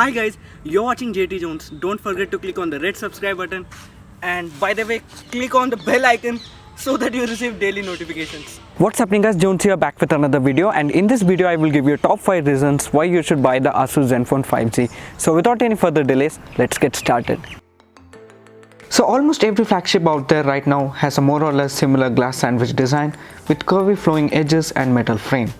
Hi guys, you're watching JT Jones. Don't forget to click on the red subscribe button, and by the way, click on the bell icon so that you receive daily notifications. What's happening guys, Jones here back with another video, and in this video I will give you top 5 reasons why you should buy the Asus Zenfone 5G. So without any further delays, let's get started. So almost every flagship out there right now has a more or less similar glass sandwich design with curvy flowing edges and metal frame.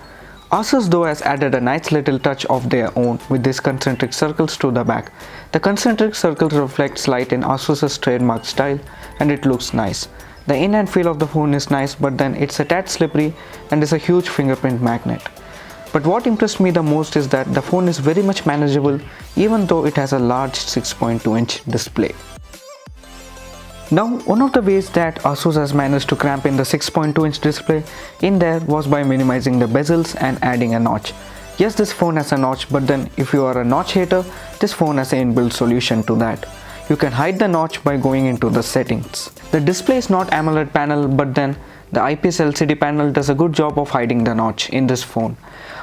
Asus though has added a nice little touch of their own with these concentric circles to the back. The concentric circles reflects light in Asus's trademark style and it looks nice. The in-hand feel of the phone is nice, but then it's a tad slippery and is a huge fingerprint magnet. But what impressed me the most is that the phone is very much manageable even though it has a large 6.2-inch display. Now, one of the ways that Asus has managed to cramp in the 6.2-inch display in there was by minimizing the bezels and adding a notch. Yes, this phone has a notch, but then if you are a notch hater, this phone has an inbuilt solution to that. You can hide the notch by going into the settings. The display is not AMOLED panel, but then the IPS LCD panel does a good job of hiding the notch in this phone.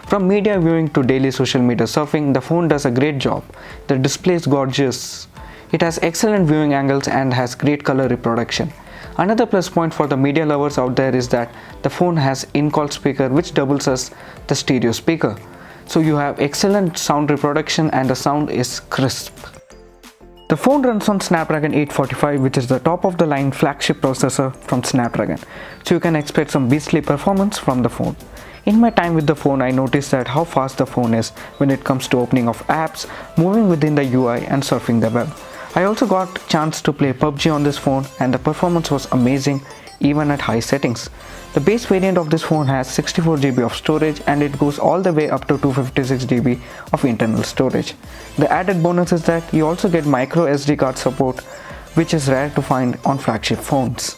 From media viewing to daily social media surfing, the phone does a great job. The display is gorgeous. It has excellent viewing angles and has great color reproduction. Another plus point for the media lovers out there is that the phone has in-call speaker which doubles as the stereo speaker. So you have excellent sound reproduction and the sound is crisp. The phone runs on Snapdragon 845, which is the top of the line flagship processor from Snapdragon. So you can expect some beastly performance from the phone. In my time with the phone, I noticed that how fast the phone is when it comes to opening of apps, moving within the UI and surfing the web. I also got a chance to play PUBG on this phone and the performance was amazing even at high settings. The base variant of this phone has 64GB of storage and it goes all the way up to 256GB of internal storage. The added bonus is that you also get micro SD card support, which is rare to find on flagship phones.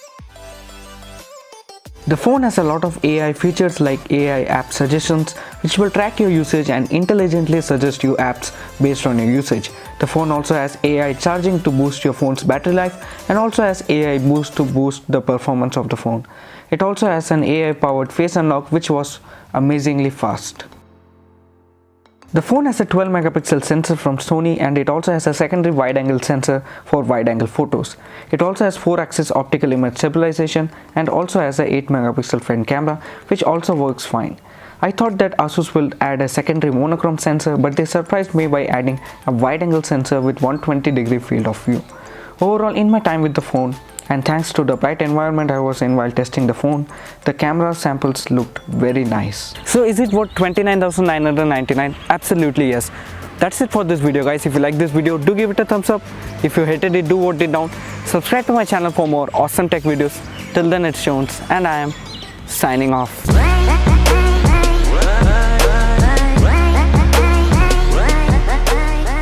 The phone has a lot of AI features like AI app suggestions, which will track your usage and intelligently suggest you apps based on your usage. The phone also has AI charging to boost your phone's battery life and also has AI boost to boost the performance of the phone. It also has an AI powered face unlock which was amazingly fast. The phone has a 12 megapixel sensor from Sony and it also has a secondary wide angle sensor for wide angle photos. It also has 4-axis optical image stabilization and also has a 8 megapixel front camera which also works fine. I thought that Asus will add a secondary monochrome sensor, but they surprised me by adding a wide angle sensor with 120-degree field of view. Overall, in my time with the phone and thanks to the bright environment I was in while testing the phone, the camera samples looked very nice. So is it worth 29,999? Absolutely yes. That's it for this video guys. If you like this video, do give it a thumbs up. If you hated it, do vote it down. Subscribe to my channel for more awesome tech videos. Till then, it's Jones and I am signing off.